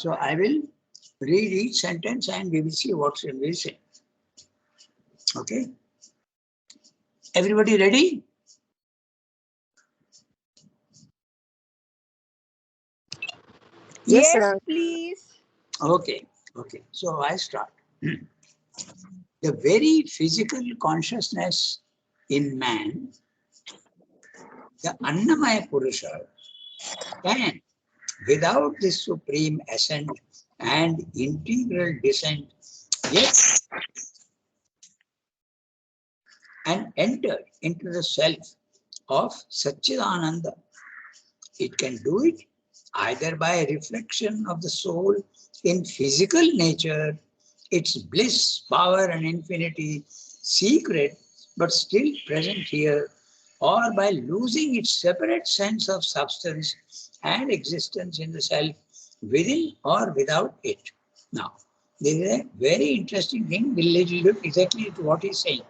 So I will read each sentence and we will see what we say. Okay. Everybody ready? Yes, sir. Please. Okay. Okay. So I start. The very physical consciousness in man, the Annamaya Purusha, can, without this supreme ascent and integral descent, yet and enter into the self of Satchidananda. It can do it either by a reflection of the soul in physical nature, its bliss, power, and infinity, secret but still present here, or by losing its separate sense of substance and existence in the self, within or without it. Now, this is a very interesting thing. We'll look exactly to what he's saying.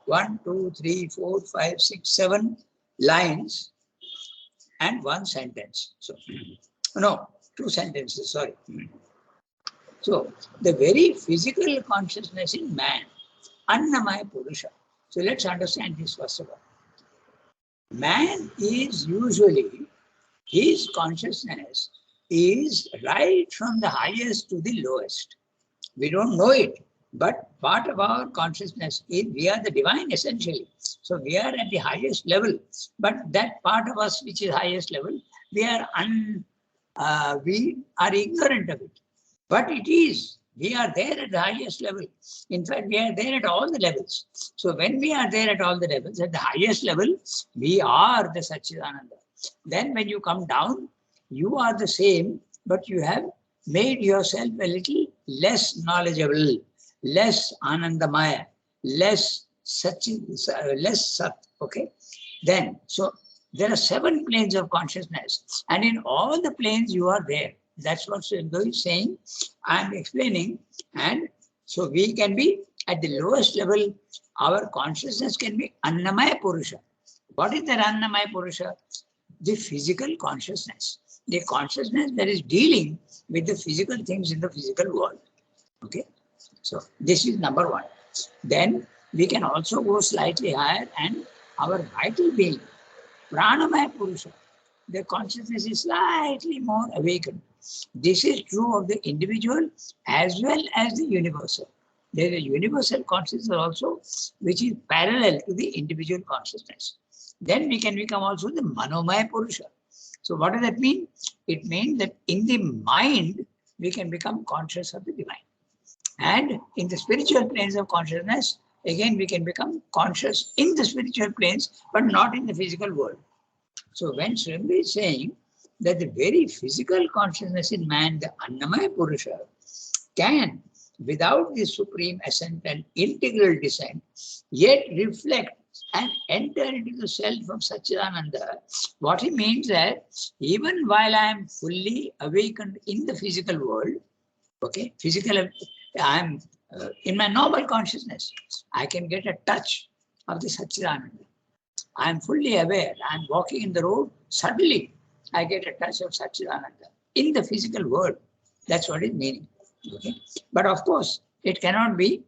1, 2, 3, 4, 5, 6, 7 lines and one sentence. So, no, 2 sentences, sorry. So, the very physical consciousness in man, Annamaya Purusha. So, let's understand this first of all. Man is usually, his consciousness is right from the highest to the lowest. We don't know it, but part of our consciousness is we are the divine essentially. So we are at the highest level, but that part of us which is highest level, we are ignorant of it. But it is, we are there at the highest level. In fact, we are there at all the levels. So when we are there at all the levels, at the highest level, we are the Satchidananda. Then when you come down, you are the same, but you have made yourself a little less knowledgeable, less Anandamaya, less Sat, okay? Then, so there are 7 planes of consciousness, and in all the planes you are there. That's what Sridhar is saying. I am explaining, and so we can be at the lowest level. Our consciousness can be Annamaya Purusha. What is the Annamaya Purusha? The physical consciousness. The consciousness that is dealing with the physical things in the physical world. Okay, so this is number 1. Then we can also go slightly higher, and our vital being, Pranamaya Purusha, the consciousness is slightly more awakened. This is true of the individual as well as the universal. There is a universal consciousness also, which is parallel to the individual consciousness. Then we can become also the Manomaya Purusha. So what does that mean? It means that in the mind, we can become conscious of the divine. And in the spiritual planes of consciousness, again, we can become conscious in the spiritual planes, but not in the physical world. So when Srimli is saying that the very physical consciousness in man, the Annamaya Purusha, can, without the supreme ascent and integral descent, yet reflect and enter into the self of Satchidananda, what he means that even while I am fully awakened in the physical world, okay, I am in my normal consciousness, I can get a touch of the Satchidananda. I am fully aware, I am walking in the road, suddenly I get a touch of Satchidananda in the physical world. That's what it's meaning. Okay? But of course, it cannot be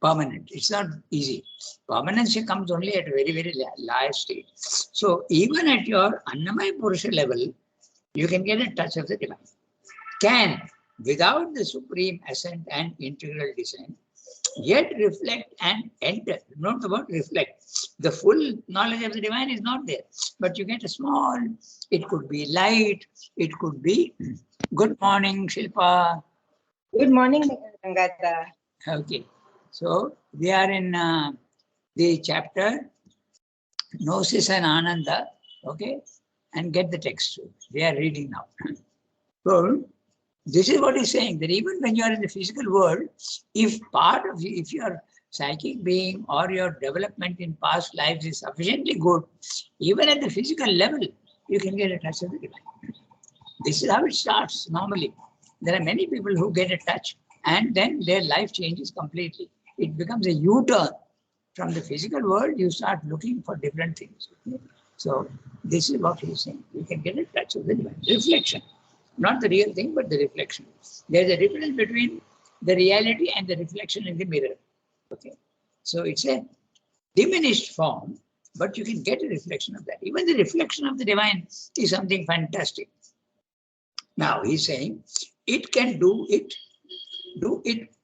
permanent. It's not easy. Permanency comes only at a very, very low stage. So even at your Annamaya Purusha level, you can get a touch of the divine. Can, without the supreme ascent and integral descent, yet reflect and enter. Not about reflect. The full knowledge of the divine is not there. But you get a small, it could be light, it could be good morning, Shilpa. Good morning, Rangada. Okay. So we are in the chapter Gnosis and Ananda. Okay. And get the text. We are reading now. So this is what he's saying, that even when you are in the physical world, if your psychic being or your development in past lives is sufficiently good, even at the physical level, you can get a touch of the divine. This is how it starts normally. There are many people who get a touch and then their life changes completely. It becomes a U-turn. From the physical world, you start looking for different things. Okay? So this is what he's saying. You can get a touch of the divine. Reflection. Not the real thing, but the reflection. There's a difference between the reality and the reflection in the mirror. Okay. So it's a diminished form, but you can get a reflection of that. Even the reflection of the divine is something fantastic. Now he's saying it can do it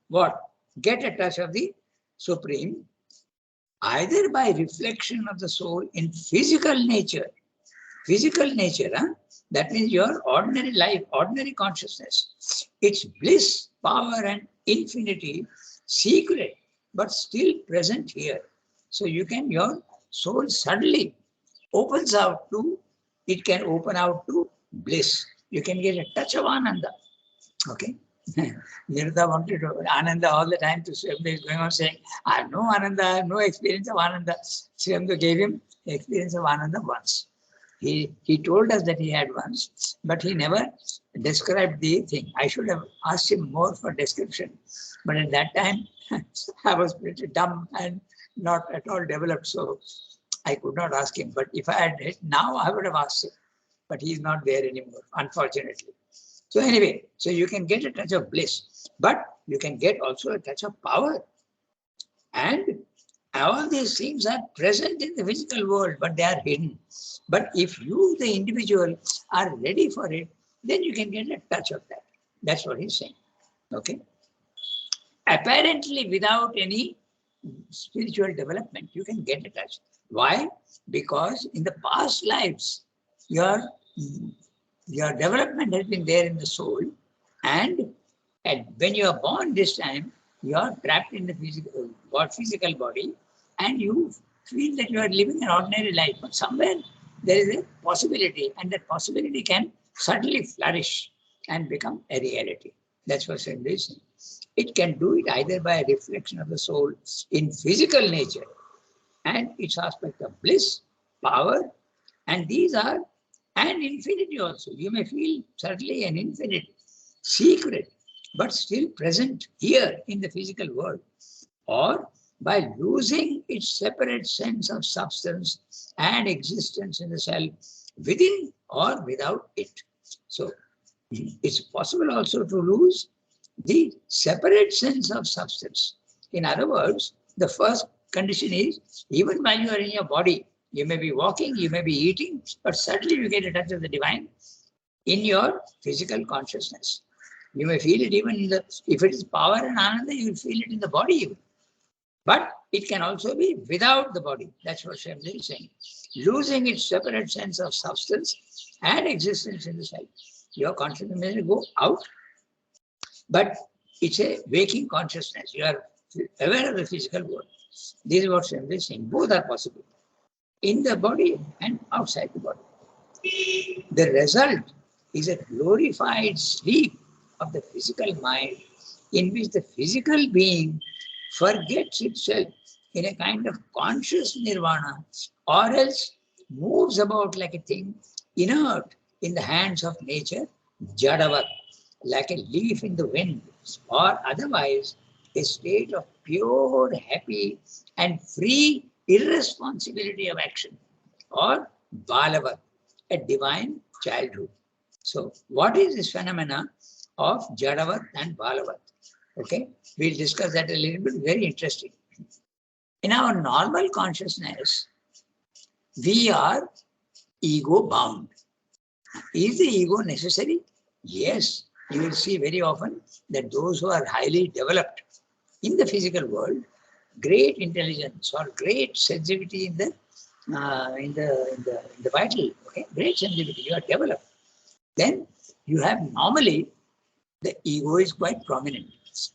what? Get a touch of the Supreme, either by reflection of the soul in physical nature. Physical nature, huh? That means your ordinary life, ordinary consciousness. Its bliss, power, and infinity, secret, but still present here. So your soul suddenly opens out to, it can open out to bliss. You can get a touch of Ananda. Okay. Nirada wanted Ananda all the time to Swami is going on saying, I have no Ananda, I have no experience of Ananda. Swami gave him the experience of Ananda once. He told us that he had once, but he never described the thing. I should have asked him more for description. But at that time, I was pretty dumb and not at all developed, so I could not ask him. But if I had now, I would have asked him. But he's not there anymore, unfortunately. So anyway, so you can get a touch of bliss, but you can get also a touch of power. And all these things are present in the physical world, but they are hidden. But if you, the individual, are ready for it, then you can get a touch of that. That's what he's saying. Okay. Apparently, without any spiritual development, you can get a touch. Why? Because in the past lives, your development has been there in the soul, and when you are born this time, you are trapped in the physical body, and you feel that you are living an ordinary life. But somewhere there is a possibility, and that possibility can suddenly flourish and become a reality. That's what Swami is saying. It can do it either by a reflection of the soul in physical nature and its aspect of bliss, power, and these are, and infinity also. You may feel certainly an infinite secret, but still present here in the physical world, or by losing its separate sense of substance and existence in the self, within or without it. So it's possible also to lose the separate sense of substance. In other words, the first condition is, even while you are in your body, you may be walking, you may be eating, but suddenly you get a touch of the divine in your physical consciousness. You may feel it even in the, if it is power and Ananda, you will feel it in the body even. But it can also be without the body. That's what Swami is saying. Losing its separate sense of substance and existence in the self. Your consciousness may go out, but it's a waking consciousness. You are aware of the physical world. This is what Swami is saying. Both are possible, in the body and outside the body. The result is a glorified sleep of the physical mind, in which the physical being forgets itself in a kind of conscious nirvana, or else moves about like a thing inert in the hands of nature, jadavat, like a leaf in the wind, or otherwise a state of pure, happy and free irresponsibility of action, or balavat, a divine childhood. So what is this phenomena of jadavat and balavat? Okay, we'll discuss that a little bit, very interesting. In our normal consciousness, we are ego bound. Is the ego necessary? Yes. You will see very often that those who are highly developed in the physical world, great intelligence or great sensitivity in the vital, okay, great sensitivity, you are developed. Then you have normally the ego is quite prominent,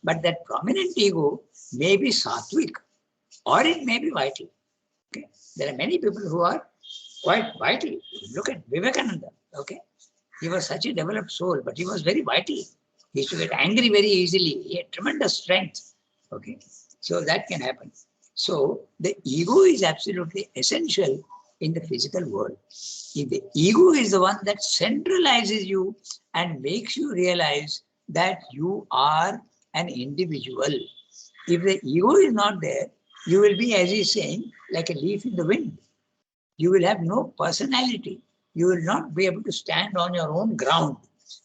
but that prominent ego may be sattvic or it may be vital. Okay, there are many people who are quite vital. Look at Vivekananda. Okay, he was such a developed soul, but he was very vital. He used to get angry very easily. He had tremendous strength. Okay, so that can happen. So the ego is absolutely essential in the physical world. If the ego is the one that centralizes you and makes you realize that you are an individual. If the ego is not there, you will be, as he's saying, like a leaf in the wind. You will have no personality. You will not be able to stand on your own ground.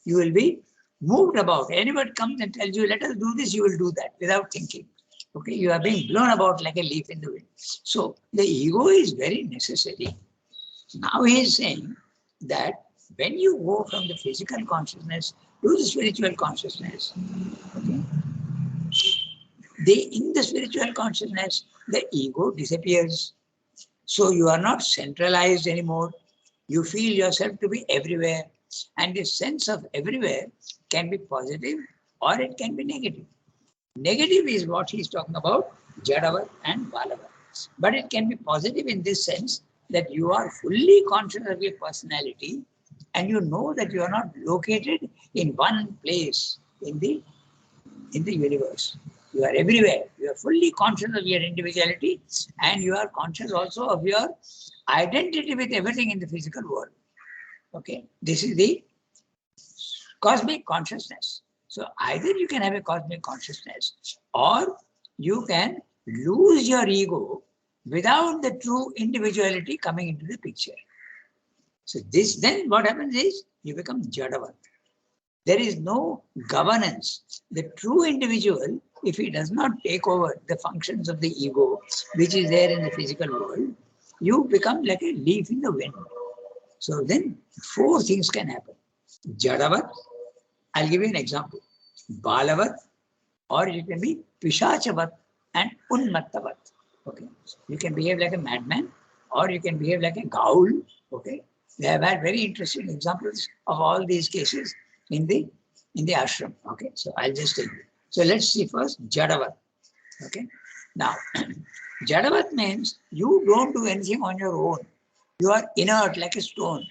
You will be moved about. Anybody comes and tells you, let us do this, you will do that without thinking. Okay, you are being blown about like a leaf in the wind. So the ego is very necessary. Now he is saying that when you go from the physical consciousness to the spiritual consciousness, okay, in the spiritual consciousness, the ego disappears. So you are not centralized anymore. You feel yourself to be everywhere. And this sense of everywhere can be positive or it can be negative. Negative is what he is talking about, Jadavat and Balavat. But it can be positive in this sense that you are fully conscious of your personality and you know that you are not located in one place in the universe. You are everywhere. You are fully conscious of your individuality and you are conscious also of your identity with everything in the physical world. Okay, this is the cosmic consciousness. So either you can have a cosmic consciousness or you can lose your ego without the true individuality coming into the picture. So this, then what happens is you become Jadavat. There is no governance. The true individual, if he does not take over the functions of the ego, which is there in the physical world, you become like a leaf in the wind. So then 4 things can happen. Jadavat, I'll give you an example. Balavat, or you can be Pishachavat and Unmattavat. Okay, you can behave like a madman, or you can behave like a gaul. Okay, we have had very interesting examples of all these cases in the ashram. Okay, so I'll just tell you. So let's see first Jadavat. Okay, now Jadavat means you don't do anything on your own. You are inert like a stone.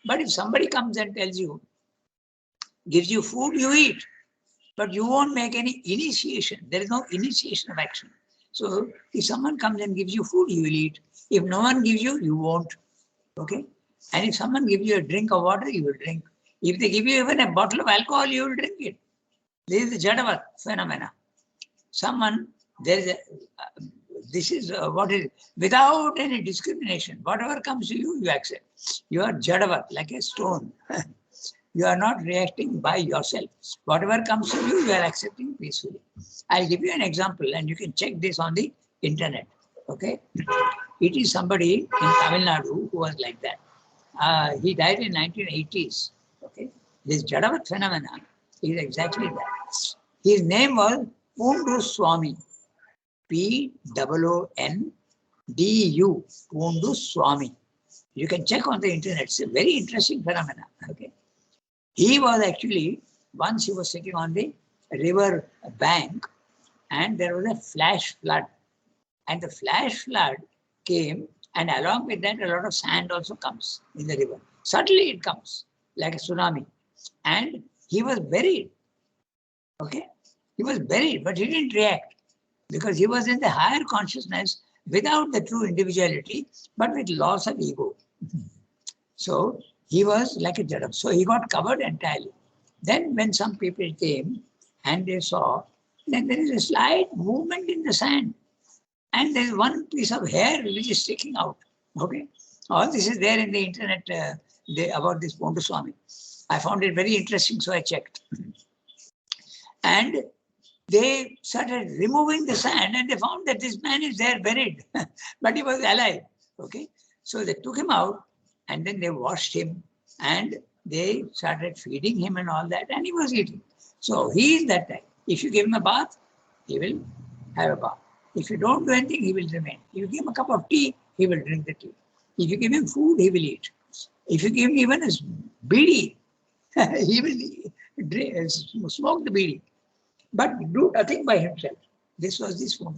But if somebody comes and tells you, gives you food, you eat. But you won't make any initiation. There is no initiation of action. So if someone comes and gives you food, you will eat. If no one gives you, you won't. Okay? And if someone gives you a drink of water, you will drink. If they give you even a bottle of alcohol, you will drink it. This is the Jadavat phenomena. Someone, there is a, this is what is, without any discrimination, whatever comes to you, you accept. You are Jadavat, like a stone. You are not reacting by yourself. Whatever comes to you, you are accepting peacefully. I'll give you an example and you can check this on the internet. Okay? It is somebody in Tamil Nadu who was like that. He died in 1980s. Okay? This Jadavat phenomena is exactly that. His name was Pundu Swami. P-O-O-N-D-U. Pundu Swami. You can check on the internet. It's a very interesting phenomena. Okay? He was actually, once he was sitting on the river bank and there was a flash flood. And the flash flood came and along with that a lot of sand also comes in the river. Suddenly it comes like a tsunami. And he was buried. Okay? He was buried, but he didn't react because he was in the higher consciousness without the true individuality, but with loss of ego. So he was like a Jadav. So he got covered entirely. Then when some people came and they saw that there is a slight movement in the sand and there is one piece of hair which is sticking out. Okay. All this is there in the internet about this Pundu Swami. I found it very interesting, so I checked. And they started removing the sand and they found that this man is there buried, but he was alive. Okay. So they took him out and then they washed him and they started feeding him and all that and he was eating. So he is that type. If you give him a bath, he will have a bath. If you don't do anything, he will remain. If you give him a cup of tea, he will drink the tea. If you give him food, he will eat. If you give him even a bidi, he will drink, smoke the bidi. But do nothing by himself. This was this form.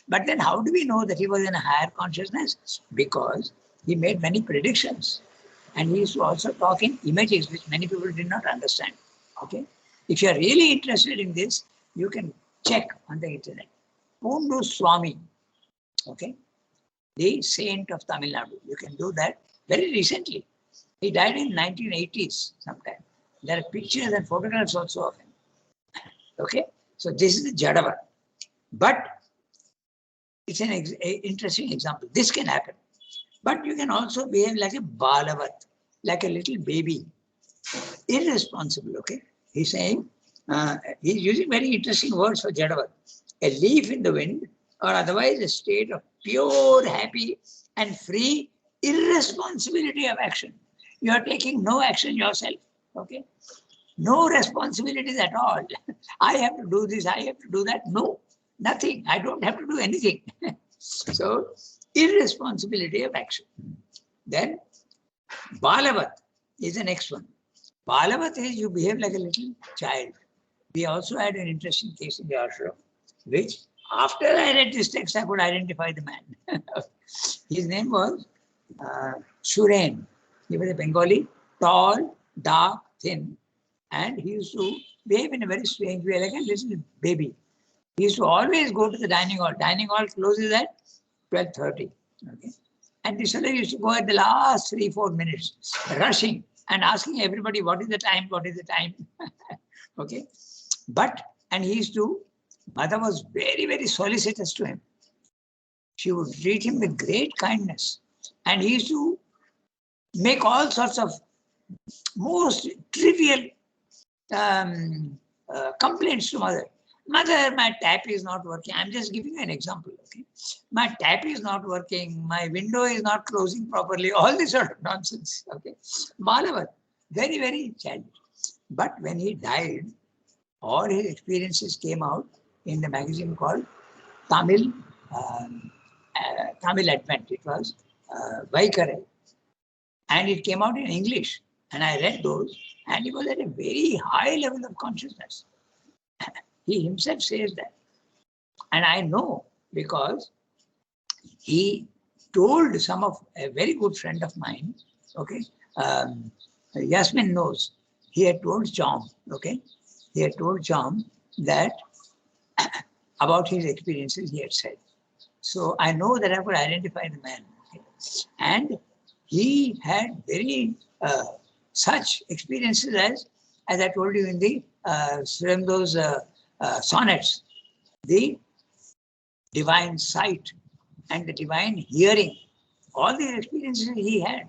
But then how do we know that he was in a higher consciousness? Because he made many predictions. And he used to also talk in images, which many people did not understand. Okay. If you are really interested in this, you can check on the internet. Pundu Swami, okay, the saint of Tamil Nadu. You can do that very recently. He died in 1980s sometime. There are pictures and photographs also of him. Okay, so this is the Jadavat. But it's an interesting example. This can happen. But you can also behave like a Balavat, like a little baby. Irresponsible, okay? He's saying, he's using very interesting words for Jadavat. A leaf in the wind, or otherwise a state of pure, happy and free irresponsibility of action. You are taking no action yourself, okay? No responsibilities at all. I have to do this, I have to do that. No, nothing. I don't have to do anything. So, irresponsibility of action. Then, Balavat is the next one. Balavat is you behave like a little child. We also had an interesting case in the ashram, which after I read this text, I could identify the man. His name was Suren. He was a Bengali, tall, dark, thin, and he used to behave in a very strange way, like a little baby. He used to always go to the dining hall. Dining hall closes at 12:30. Okay? And this fellow used to go at the last 3-4 minutes, rushing and asking everybody, what is the time, what is the time? Okay. But, and he used to, mother was very, very solicitous to him. She would treat him with great kindness. And he used to make all sorts of most trivial complaints to mother. Mother, my tap is not working. I'm just giving you an example. Okay, my tap is not working. My window is not closing properly. All this sort of nonsense. Okay, Balavat, very, very childish. But when he died, all his experiences came out in the magazine called Tamil Advent. It was Vaikare, and it came out in English. And I read those, and he was at a very high level of consciousness. He himself says that. And I know because he told some of a very good friend of mine, okay, Yasmin knows, he had told John, okay, he had told John that about his experiences he had said. So I know that I could identify the man. Okay? And he had very such experiences as I told you in the those sonnets, the divine sight and the divine hearing, all these experiences he had.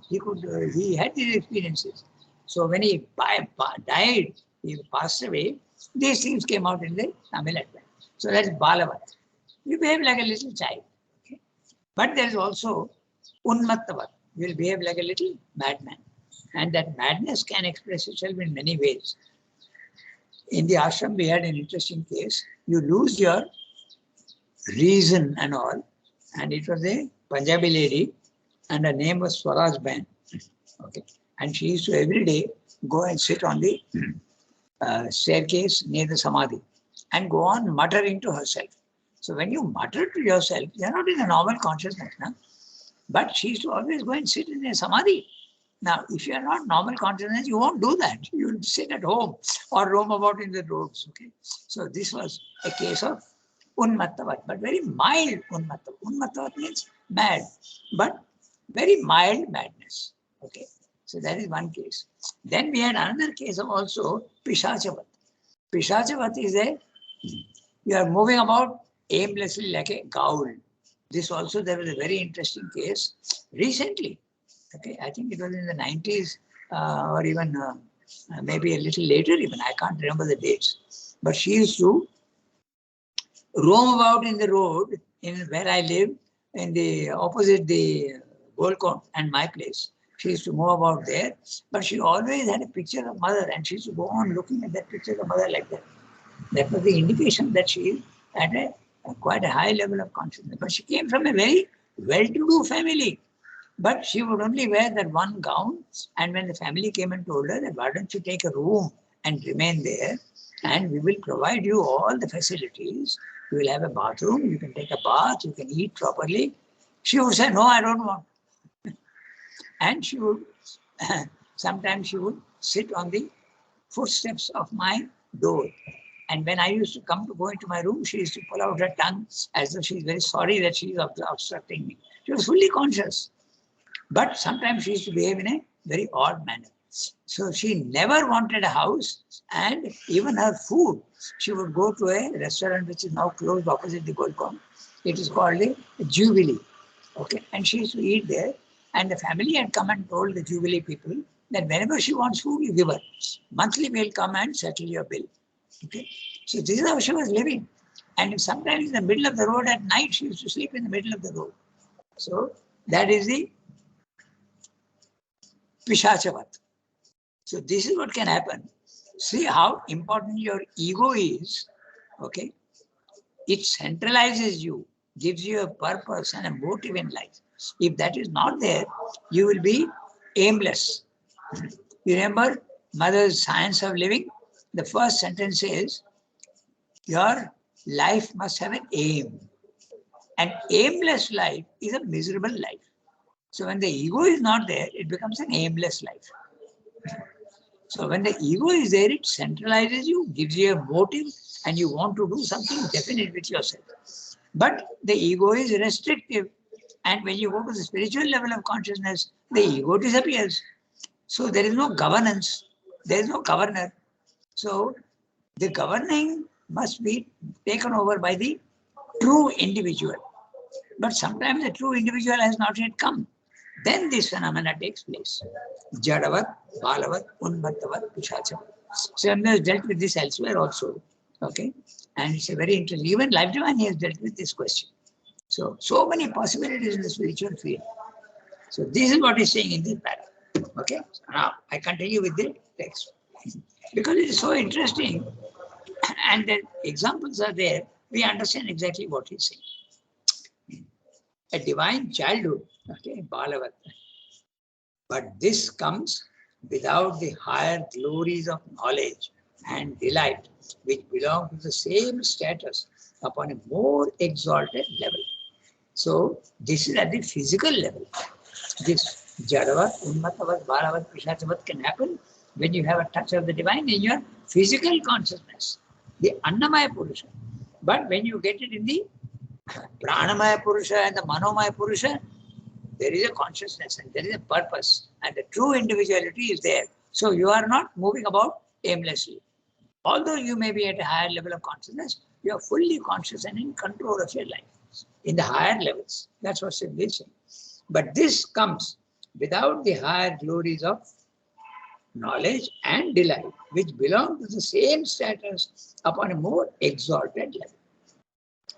He had these experiences. So when he died, he passed away, these things came out in the Tamil Advent. So that's Balavat. You behave like a little child. Okay? But there is also Unmattavat. You will behave like a little madman. And that madness can express itself in many ways. In the ashram, we had an interesting case. You lose your reason and all. And it was a Punjabi lady, and her name was Swaraj Ben. Okay. And she used to every day go and sit on the staircase near the Samadhi and go on muttering to herself. So when you mutter to yourself, you're not in a normal consciousness. No? But she used to always go and sit in a Samadhi. Now, if you are not normal consciousness, you won't do that. You'll sit at home or roam about in the roads. Okay. So this was a case of Unmattavat, but very mild Unmattavat. Unmattavat means mad, but very mild madness. Okay. So that is one case. Then we had another case of also Pishachavat. Pishachavat is you are moving about aimlessly like a ghoul. This also, there was a very interesting case recently. Okay, I think it was in the 90s or even maybe a little later even. I can't remember the dates. But she used to roam about in the road in where I live, in the opposite the Golconda and my place. She used to move about there, but she always had a picture of mother, and she used to go on looking at that picture of mother like that. That was the indication that she had quite a high level of consciousness. But she came from a very well-to-do family. But she would only wear that one gown, and when the family came and told her that why don't you take a room and remain there, and we will provide you all the facilities. You will have a bathroom, you can take a bath, you can eat properly. She would say, no, I don't want. And she would, sometimes she would sit on the footsteps of my door. And when I used to come to go into my room, she used to pull out her tongue as though she's very sorry that she's obstructing me. She was fully conscious. But sometimes she used to behave in a very odd manner. So she never wanted a house, and even her food, she would go to a restaurant which is now closed opposite the Golconda. It is called a Jubilee. Okay, and she used to eat there. And the family had come and told the Jubilee people then whenever she wants food, you give her. Monthly we'll come and settle your bill. Okay. So this is how she was living. And sometimes in the middle of the road at night, she used to sleep in the middle of the road. So that is the Pishachavat. So this is what can happen. See how important your ego is. Okay. It centralizes you, gives you a purpose and a motive in life. If that is not there, you will be aimless. You remember Mother's Science of Living? The first sentence is, your life must have an aim. An aimless life is a miserable life. So when the ego is not there, it becomes an aimless life. So when the ego is there, it centralizes you, gives you a motive, and you want to do something definite with yourself. But the ego is restrictive. And when you go to the spiritual level of consciousness, the ego disappears. So there is no governance. There is no governor. So the governing must be taken over by the true individual. But sometimes the true individual has not yet come. Then this phenomena takes place. Jadavat, Balavat, Unmattavat, Pishachavat. Swami has dealt with this elsewhere also. Okay. And it's a very interesting. Even Life Divine has dealt with this question. So many possibilities in the spiritual field. So this is what he's saying in this paragraph. Okay. So now I continue with the text. Because it is so interesting and the examples are there, we understand exactly what he's saying. A divine childhood, okay, Balavat. But this comes without the higher glories of knowledge and delight, which belong to the same status upon a more exalted level. So this is at the physical level. This Jadavat, Unmatavat, Balavat, Pishachavat can happen when you have a touch of the divine in your physical consciousness, the Annamaya Purusha. But when you get it in the Pranamaya Purusha and the Manomaya Purusha, there is a consciousness and there is a purpose and the true individuality is there. So you are not moving about aimlessly. Although you may be at a higher level of consciousness, you are fully conscious and in control of your life in the higher levels. That's what Siddhi is saying. But this comes without the higher glories of knowledge and delight, which belong to the same status upon a more exalted level.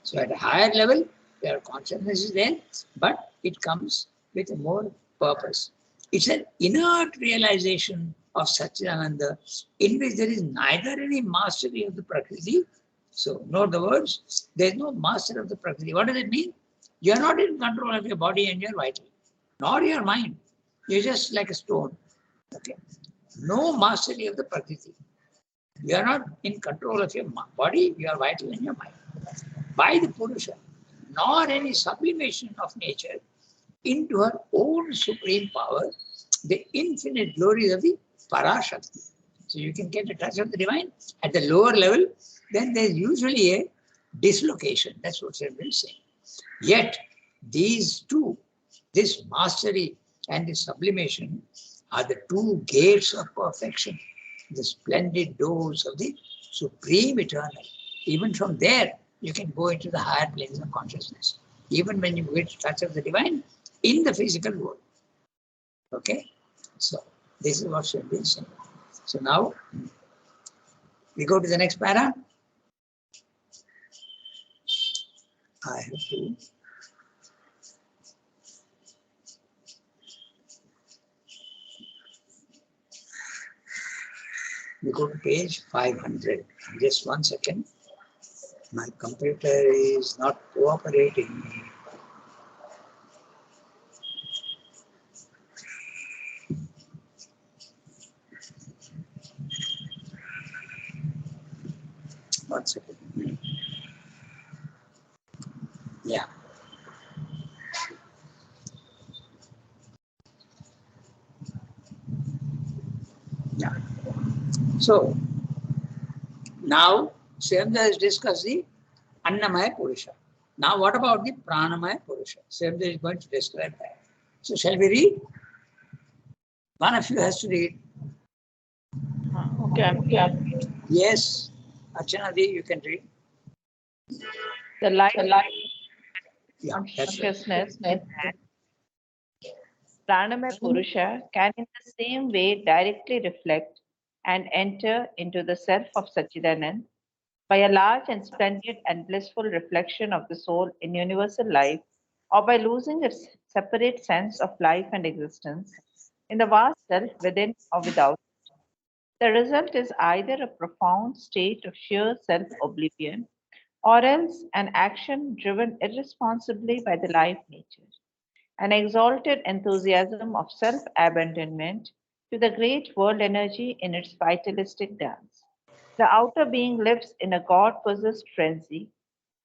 So at a higher level, your consciousness is there, but it comes with a more purpose. It's an inert realization of Satchidananda in which there is neither any mastery of the Prakriti. So note the words, there is no master of the Prakriti. What does it mean? You are not in control of your body and your vital, nor your mind. You're just like a stone. Okay. No mastery of the Prakriti. You are not in control of your body, your vital and your mind. By the Purusha, nor any sublimation of nature into her own supreme power, the infinite glories of the Parashakti. So you can get a touch of the divine at the lower level, then there's usually a dislocation. That's what Sri is saying. Yet, these two, this mastery and the sublimation, are the two gates of perfection, the splendid doors of the supreme eternal. Even from there, you can go into the higher planes of consciousness. Even when you get touch of the divine in the physical world. Okay? So, this is what should be saying. So now, we go to the next para. I have to. We go to page 500. Just 1 second. My computer is not cooperating. One second. Yeah. Yeah. So, now Shyamda has discussed the Annamaya Purusha. Now, what about the Pranamaya Purusha? Shyamda is going to describe that. So, shall we read? One of you has to read. Okay. Yes. Archana Devi, you can read. The light Yeah, that's right. consciousness Pranamaya Purusha can in the same way directly reflect and enter into the self of Sachidanand by a large and splendid and blissful reflection of the soul in universal life, or by losing its separate sense of life and existence in the vast self within or without. The result is either a profound state of sheer self oblivion or else an action driven irresponsibly by the life nature, an exalted enthusiasm of self abandonment to the great world energy in its vitalistic dance. The outer being lives in a God possessed frenzy,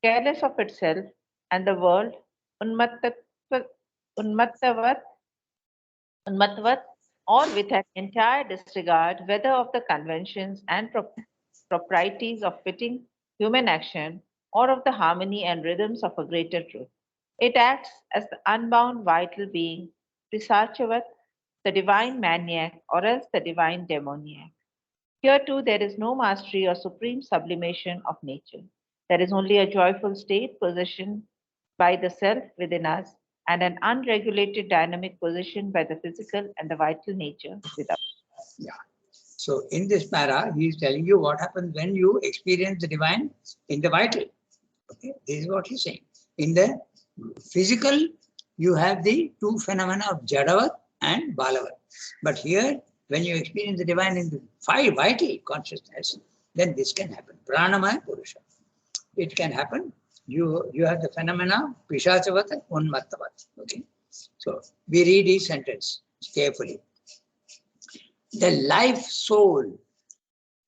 careless of itself and the world, unmattavat, unmattavat, unmattavat, or with an entire disregard whether of the conventions and proprieties of fitting human action or of the harmony and rhythms of a greater truth. It acts as the unbound vital being, Pisachavat, the divine maniac, or else the divine demoniac. Here too, there is no mastery or supreme sublimation of nature. There is only a joyful state possession by the self within us and an unregulated dynamic position by the physical and the vital nature without. Yeah. So in this para, he is telling you what happens when you experience the divine in the vital. Okay, this is what he's saying. In the physical, you have the two phenomena of Jadavat and Balavat. But here, when you experience the divine in the vital consciousness, then this can happen. Pranamaya Purusha. It can happen. You have the phenomena Pishachavat and Unmattavat. Okay. So we read each sentence carefully. The life soul.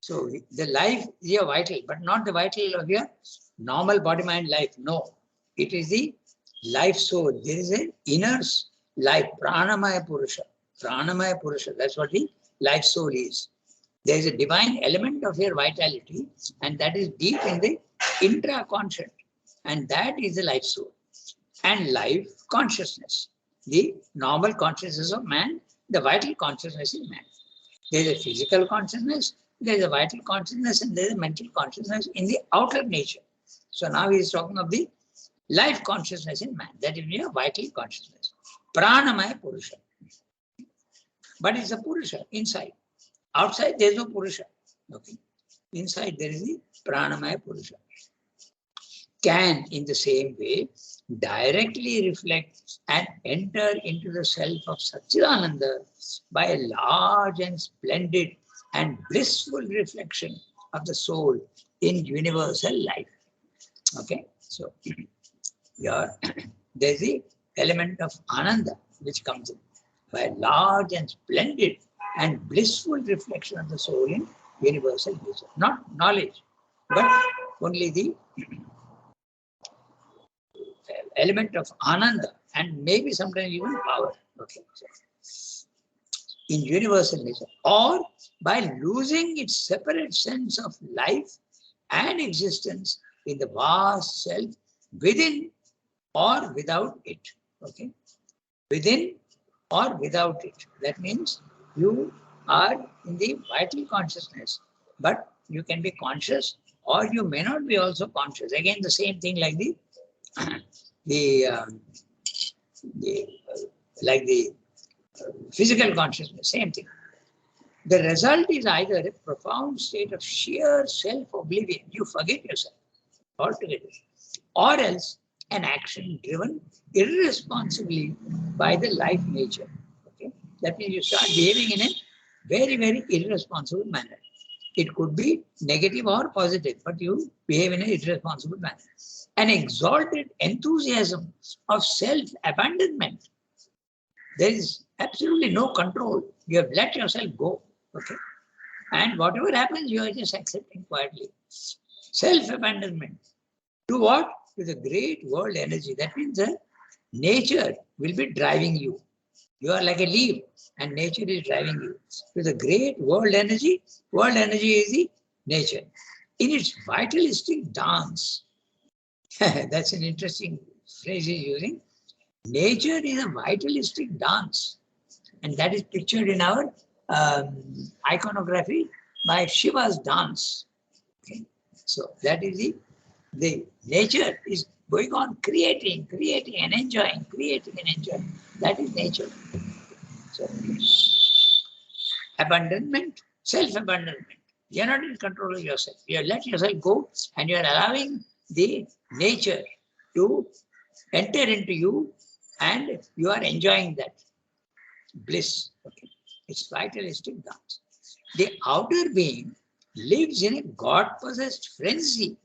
So the life is your vital, but not the vital of your normal body mind life. No, it is the life soul. There is an inner life, Pranamaya Purusha. Pranamaya Purusha, that's what the life soul is. There is a divine element of your vitality, and that is deep in the intra-conscious, and that is the life soul. And life consciousness, the normal consciousness of man, the vital consciousness in man. There is a physical consciousness, there is a vital consciousness, and there is a mental consciousness in the outer nature. So now he is talking of the life consciousness in man, that is your vital consciousness. Pranamaya Purusha. But it's a Purusha inside. Outside there is no Purusha. Okay. Inside there is the Pranamaya Purusha. Can in the same way directly reflect and enter into the self of Satchidananda by a large and splendid and blissful reflection of the soul in universal life. Okay, so here there's the element of Ananda which comes in by a large and splendid and blissful reflection of the soul in universal nature. Not knowledge, but only the element of Ananda and maybe sometimes even power. Okay, so in universal nature, or by losing its separate sense of life and existence in the vast self within or without it. Okay, within or without it. That means you are in the vital consciousness, but you can be conscious or you may not be also conscious. Again, the same thing like the physical consciousness, same thing. The result is either a profound state of sheer self-oblivion, you forget yourself altogether, or else an action driven irresponsibly by the life nature. Okay? That means you start behaving in a very, very irresponsible manner. It could be negative or positive, but you behave in an irresponsible manner. An exalted enthusiasm of self-abandonment. There is absolutely no control. You have let yourself go. Okay? And whatever happens, you are just accepting quietly. Self-abandonment. To what? To the great world energy. That means that nature will be driving you. You are like a leaf and nature is driving you. To the great world energy is the nature. In its vitalistic dance, that's an interesting phrase he's using. Nature is a vitalistic dance. And that is pictured in our iconography by Shiva's dance. Okay? So that is the nature is going on creating and enjoying, That is nature. So, abandonment, self-abandonment. You're not in control of yourself. You let yourself go and you're allowing the nature to enter into you and you are enjoying that bliss. Okay. It's vitalistic dance. The outer being lives in a God-possessed frenzy,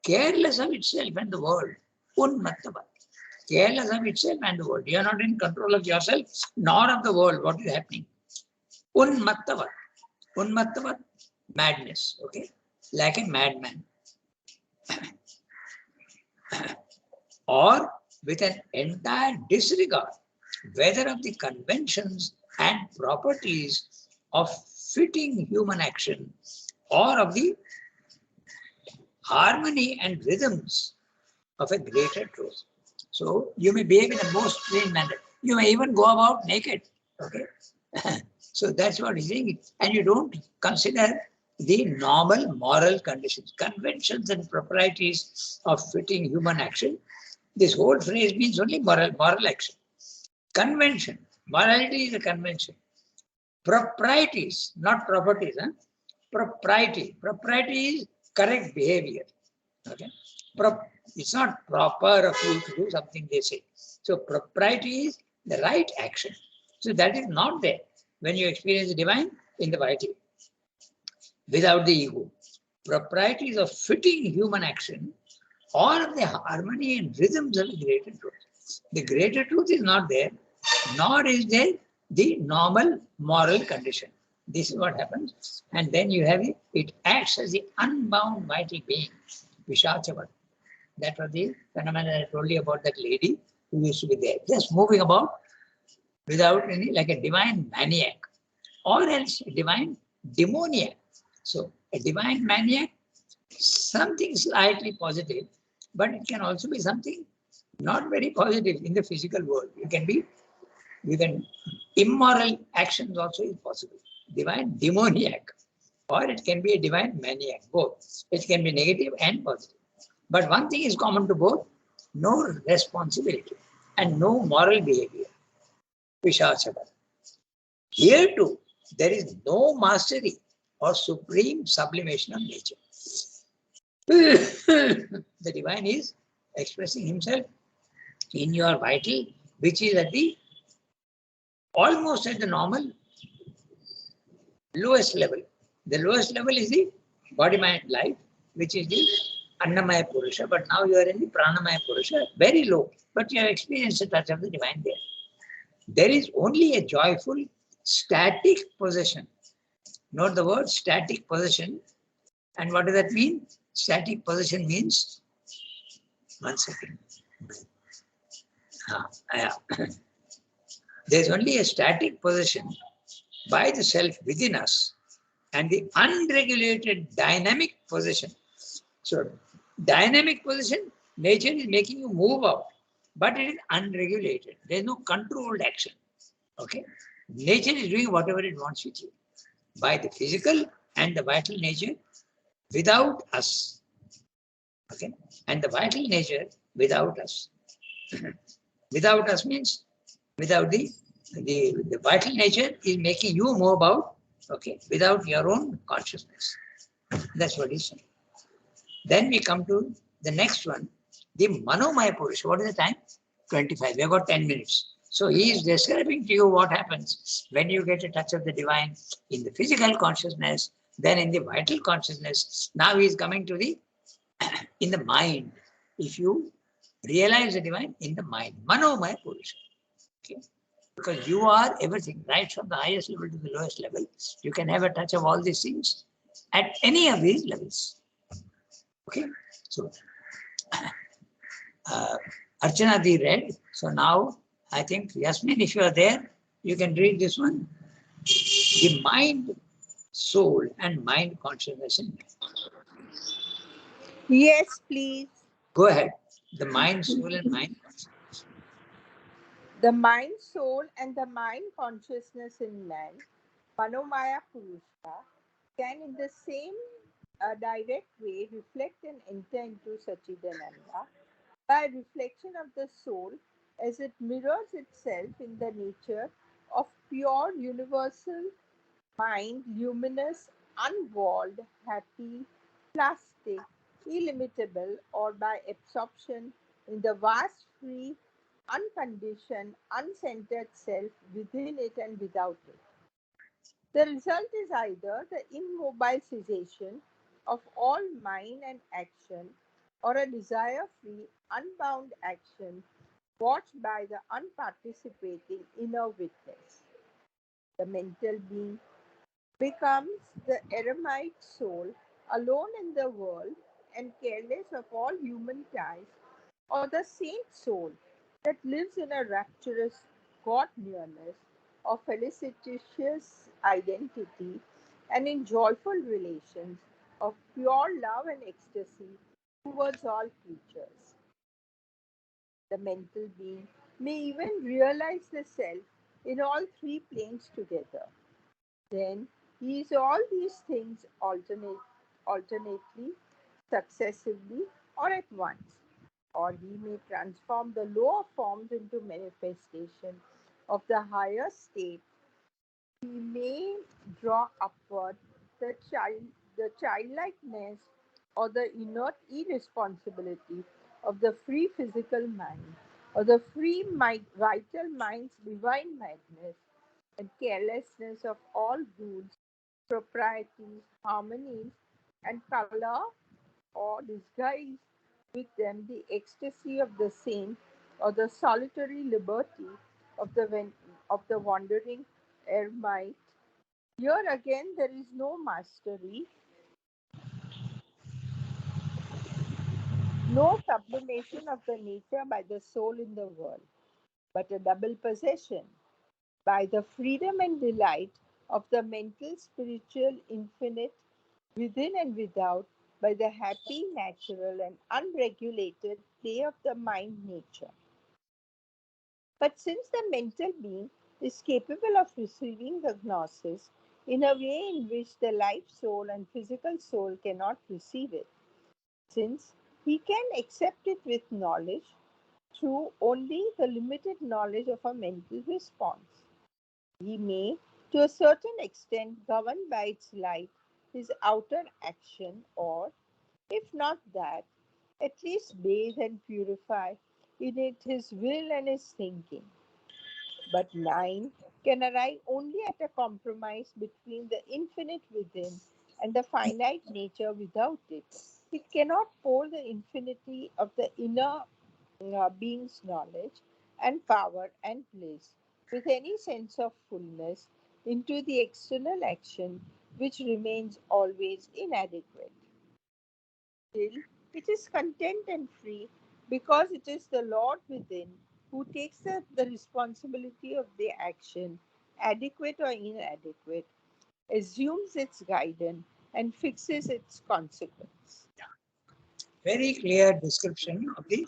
careless of itself and the world. Unmattava. Careless of itself and the world. You are not in control of yourself nor of the world. What is happening? Unmattava. Unmattava, madness. Okay. Like a madman. Or with an entire disregard, whether of the conventions and properties of fitting human action or of the harmony and rhythms of a greater truth. So you may behave in a most strange manner. You may even go about naked. Okay. So that's what he's saying. And you don't consider the normal moral conditions, conventions and proprieties of fitting human action. This whole phrase means only moral action. Convention. Morality is a convention. Proprieties, not properties. Huh? Propriety. Propriety is correct behavior. Okay. It's not proper of you to do something they say. So propriety is the right action. So that is not there when you experience the divine in the vital. Without the ego. Proprieties of fitting human action or of the harmony and rhythms of the greater truth. The greater truth is not there, nor is there the normal moral condition. This is what happens. And then you have it acts as the unbound vital being, Vishachavat. That was the phenomenon I told you about that lady who used to be there, just moving about without any, like a divine maniac, or else a divine demoniac. So a divine maniac, something slightly positive, but it can also be something not very positive in the physical world. Immoral actions also is possible. Divine demoniac, or it can be a divine maniac, both. It can be negative and positive. But one thing is common to both, no responsibility and no moral behavior. Vishachaka. Here too, there is no mastery or supreme sublimation of nature. The divine is expressing himself in your vital, which is at the almost at the normal lowest level. The lowest level is the body, mind, life, which is the Annamaya Purusha, but now you are in the Pranamaya Purusha, very low, but you have experienced the touch of the divine there. There is only a joyful, static possession. Note the word static possession. And what does that mean? Static possession means, one second. There is only a static possession by the self within us and the unregulated dynamic possession. So, dynamic possession, nature is making you move out, but it is unregulated. There is no controlled action. Okay? Nature is doing whatever it wants with you by the physical and the vital nature without us. Okay? And the vital nature without us. Without us means without the vital nature is making you move about, okay, without your own consciousness. That's what he's saying. Then we come to the next one, the Manomaya Purusha. What is the time? 25. We have got 10 minutes. So he is describing to you what happens when you get a touch of the divine in the physical consciousness, then in the vital consciousness. Now he is coming to the in the mind. If you realize the divine in the mind, Manomaya Purusha. Okay. Because you are everything, right from the highest level to the lowest level. You can have a touch of all these things at any of these levels. Okay. So, Archana Di read. So now, I think, Yasmin, if you are there, you can read this one. The mind, soul, and mind consciousness. Yes, please. Go ahead. The mind, soul, and mind consciousness. The mind, soul, and the mind consciousness in man, Manomaya Purusha, can in the same direct way reflect and enter into Sachidananda by reflection of the soul as it mirrors itself in the nature of pure universal mind, luminous, unwalled, happy, plastic, illimitable, or by absorption in the vast, free, unconditioned, uncentered self within it and without it. The result is either the immobile cessation of all mind and action or a desire free, unbound action watched by the unparticipating inner witness. The mental being becomes the eremite soul, alone in the world and careless of all human ties, or the saint soul that lives in a rapturous God nearness of felicitous identity and in joyful relations of pure love and ecstasy towards all creatures. The mental being may even realize the self in all three planes together. Then he is all these things alternately, successively, or at once. Or he may transform the lower forms into manifestation of the higher state. He may draw upward the childlikeness or the inert irresponsibility of the free physical mind, or the free vital mind's divine madness and carelessness of all rules, proprieties, harmonies, and color, or disguise with them the ecstasy of the saint or the solitary liberty of the wandering eremite. Here again, there is no mastery, no sublimation of the nature by the soul in the world, but a double possession by the freedom and delight of the mental, spiritual, infinite, within and without, by the happy, natural, and unregulated play of the mind nature. But since the mental being is capable of receiving the gnosis in a way in which the life soul and physical soul cannot receive it, since he can accept it with knowledge through only the limited knowledge of a mental response, he may, to a certain extent, govern by its light his outer action, or, if not that, at least bathe and purify in it his will and his thinking. But mind can arrive only at a compromise between the infinite within and the finite nature without it. It cannot pour the infinity of the inner being's knowledge and power and bliss with any sense of fullness into the external action which remains always inadequate. Still, it is content and free because it is the Lord within who takes the responsibility of the action, adequate or inadequate, assumes its guidance, and fixes its consequence. Very clear description of the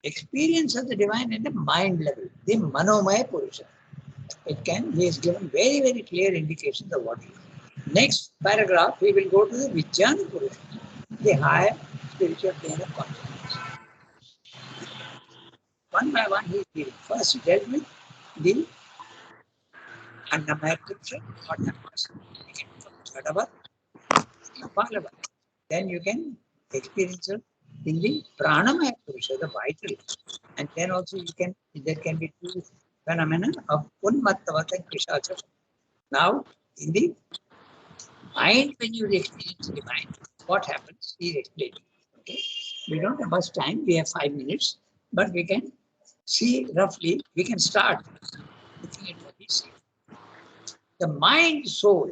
experience of the divine at the mind level, the Manomaya Purusha. He is given very, very clear indications of what he is. Next paragraph, we will go to the Vijnana Purusha, the higher spiritual plane of consciousness. One by one, he is dealing. First, he dealt with the Annamaya Purusha, what happens. You can become Jadavat, Kapalava. Then you can experience it in the Pranamaya Purusha, the vital. And then also there can be two phenomena of Unmattavat and Pishacha. Now, in the mind, when you experience the mind, what happens? He is explaining. Okay? We don't have much time, we have 5 minutes, but we can see roughly, we can start looking at what he says. The mind, soul,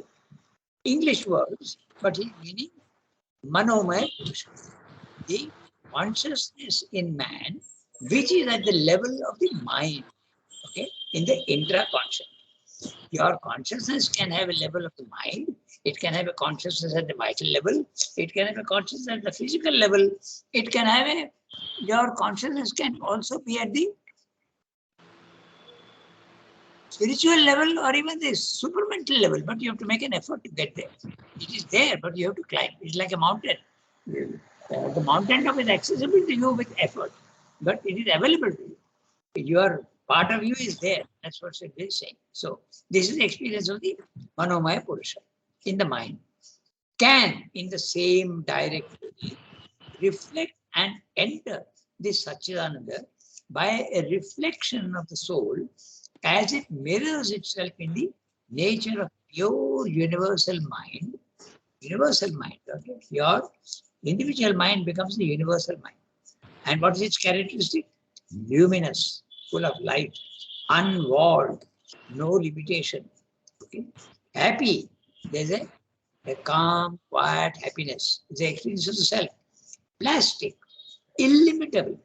English words, but his meaning, Manomaya Purusha. The consciousness in man, which is at the level of the mind, okay, in the intra-conscious. Your consciousness can have a level of the mind, it can have a consciousness at the vital level, it can have a consciousness at the physical level, it can have your consciousness can also be at the spiritual level or even the supramental level, but you have to make an effort to get there. It is there, but you have to climb. It's like a mountain. The mountain top is accessible to you with effort, but it is available to you. You are Part of you is there. That's what Sid is saying. So this is the experience of the Manomaya Purusha in the mind. Can, in the same direct way, reflect and enter this Satchidananda by a reflection of the soul as it mirrors itself in the nature of pure universal mind. Universal mind, okay? Your individual mind becomes the universal mind. And what is its characteristic? Luminous, full of light, unwalled, no limitation. Okay? Happy. There's a calm, quiet happiness. It's the experience of the self. Plastic, illimitable.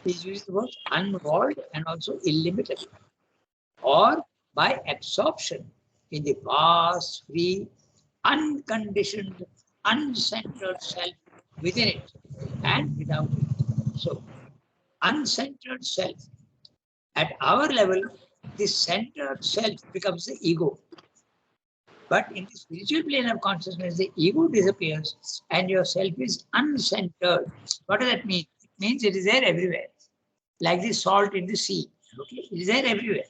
He's using the words unwalled and also illimitable. Or by absorption in the vast, free, unconditioned, uncentered self within it and without it. So, uncentered self. At our level, this centered self becomes the ego. But in the spiritual plane of consciousness, the ego disappears and your self is uncentered. What does that mean? It means it is there everywhere, like the salt in the sea. Okay, it is there everywhere.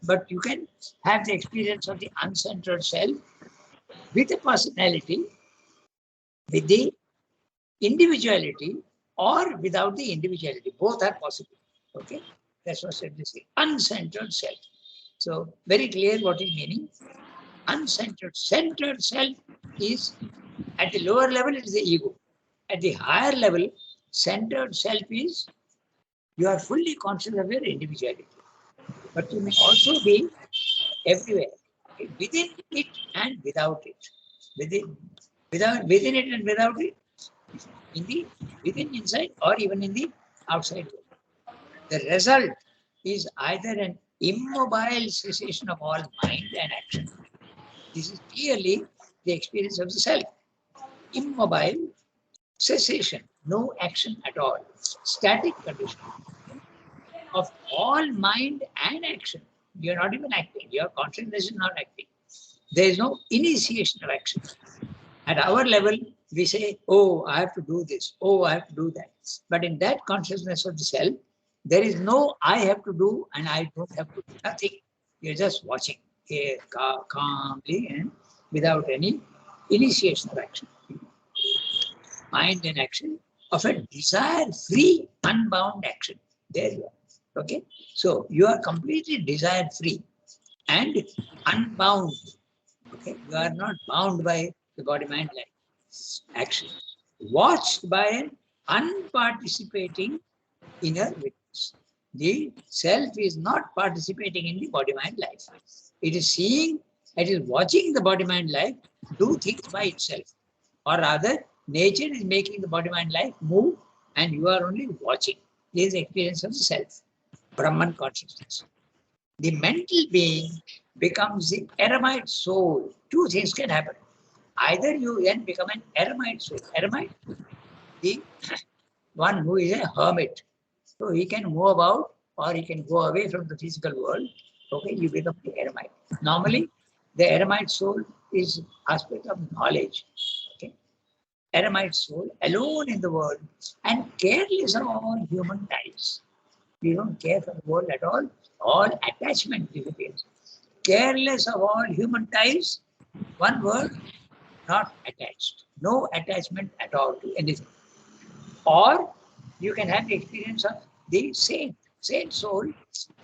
But you can have the experience of the uncentered self with a personality, with the individuality, or without the individuality. Both are possible. Okay, that's what said this uncentered self. So very clear what is meaning. Uncentered, centered self is at the lower level, it is the ego. At the higher level, centered self is you are fully conscious of your individuality. But you may also be everywhere, okay, within it and without it. Within it and without it, in the within, inside, or even in the outside world. The result is either an immobile cessation of all mind and action. This is clearly the experience of the self. Immobile cessation, no action at all, static condition of all mind and action. You're not even acting, your consciousness is not acting. There is no initiation of action. At our level, we say, oh, I have to do this, oh, I have to do that. But in that consciousness of the self, there is no I have to do and I don't have to do nothing. You're just watching here calmly and without any initiation of action. Mind and action of a desire-free, unbound action. There you are. Okay? So you are completely desire-free and unbound. Okay? You are not bound by the body-mind life action. Watched by an unparticipating inner witness. The self is not participating in the body-mind life. It is seeing, it is watching the body-mind life do things by itself. Or rather, nature is making the body-mind life move and you are only watching. This is the experience of the self, Brahman consciousness. The mental being becomes the eremite soul. Two things can happen. Either you then become an eremite soul. Eremite, the one who is a hermit. So he can move about or he can go away from the physical world. Okay, you become the eremite. Normally, the eremite soul is aspect of knowledge. Okay, eremite soul alone in the world and careless of all human ties. You don't care for the world at all. All attachment disappears. Careless of all human ties. One word, not attached. No attachment at all to anything. Or you can have the experience of the saint soul.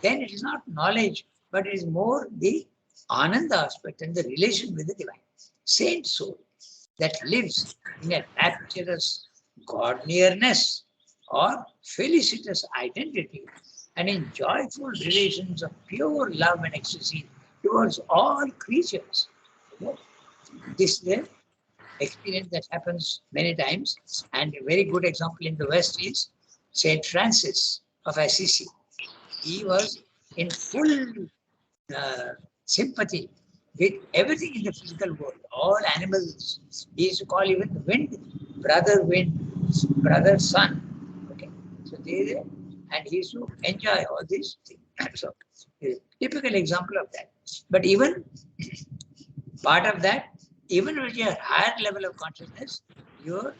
Then it is not knowledge, but it is more the Ananda aspect and the relation with the divine. Saint soul that lives in a rapturous God nearness or felicitous identity and in joyful relations of pure love and ecstasy towards all creatures. This is the experience that happens many times, and a very good example in the West is Saint Francis of Assisi. He was in full sympathy with everything in the physical world, all animals. He used to call even the wind, brother sun. Okay, so and he used to enjoy all these things. So, typical example of that. But even part of that, even with your higher level of consciousness, there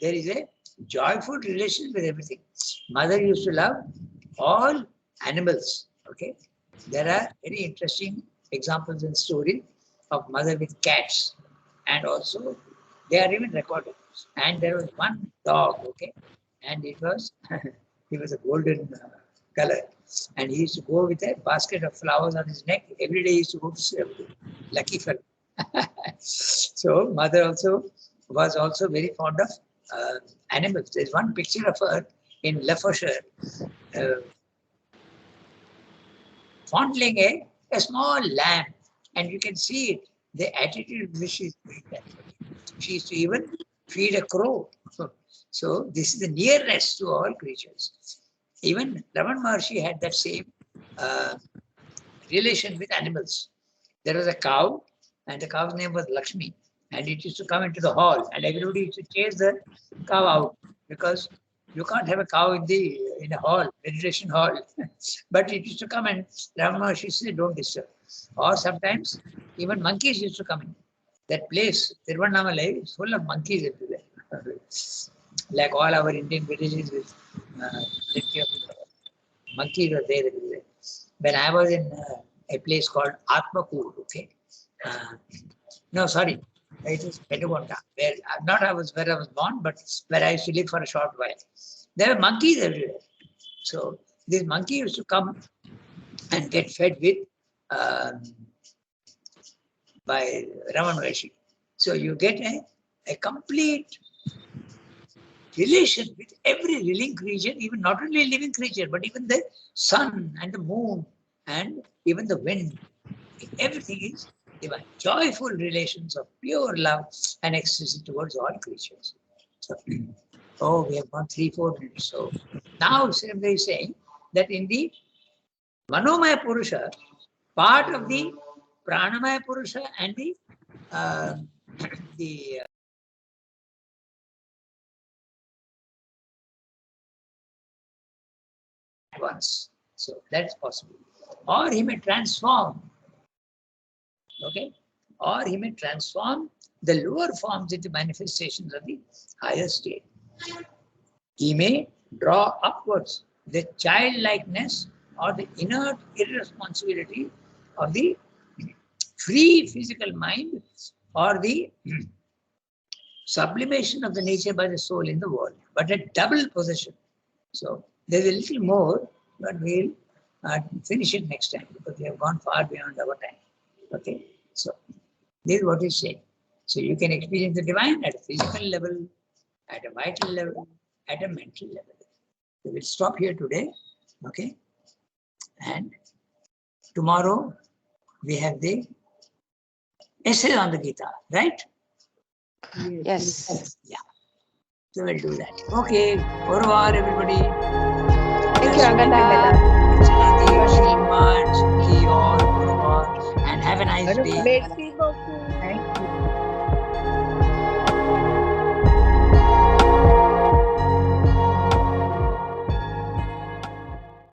is a joyful relation with everything. Mother used to love all animals. Okay, there are very interesting examples in story of mother with cats, and also they are even recorded. And there was one dog, okay, and it was he was a golden color, and he used to go with a basket of flowers on his neck every day. He used to go to sleep. Lucky fellow. So mother also was also very fond of animals. There's one picture of her in Leicestershire uh, fondling a small lamb, and you can see it, the attitude which she's doing that. She used to even feed a crow. So this is the nearness to all creatures. Even Raman Maharshi had that same uh, relation with animals. There was a cow, and the cow's name was Lakshmi, and it used to come into the hall, and everybody used to chase the cow out because you can't have a cow in a hall, meditation hall. But it used to come, and Raman Maharshi said, "Don't disturb." Or sometimes even monkeys used to come in. That place, Tiruvannamalai, is full of monkeys everywhere. Like all our Indian villages with plenty of monkeys were there everywhere. When I was in a place called Atmakur, okay. No, sorry, it is Pettagonda, where not I was where I was born, but where I used to live for a short while. There were monkeys everywhere. So this monkey used to come and get fed with by Raman Maharshi. So you get a complete relation with every living creature, even not only a living creature, but even the sun and the moon and even the wind. Everything is divine. Joyful relations of pure love and ecstasy towards all creatures. So, oh, we have gone 3-4 minutes. So now Srimad is saying that in the Manomaya Purusha, part of the Pranamaya Purusha and the once. So that's possible. Or he may transform, okay? Or he may transform the lower forms into manifestations of the higher state. He may draw upwards the childlikeness or the inert irresponsibility of the free physical mind or the sublimation of the nature by the soul in the world, but a double possession. So there's a little more, but we'll finish it next time because we have gone far beyond our time. Okay, so this is what he's saying. So you can experience the divine at a physical level, at a vital level, at a mental level. So we'll stop here today. Okay, and tomorrow we have the essay on the Gita, right? Yes. Yeah. So we'll do that. Okay. Au revoir, everybody. Thank you, Angada. Shriman, Suki, all, au revoir, and have a nice day. Merci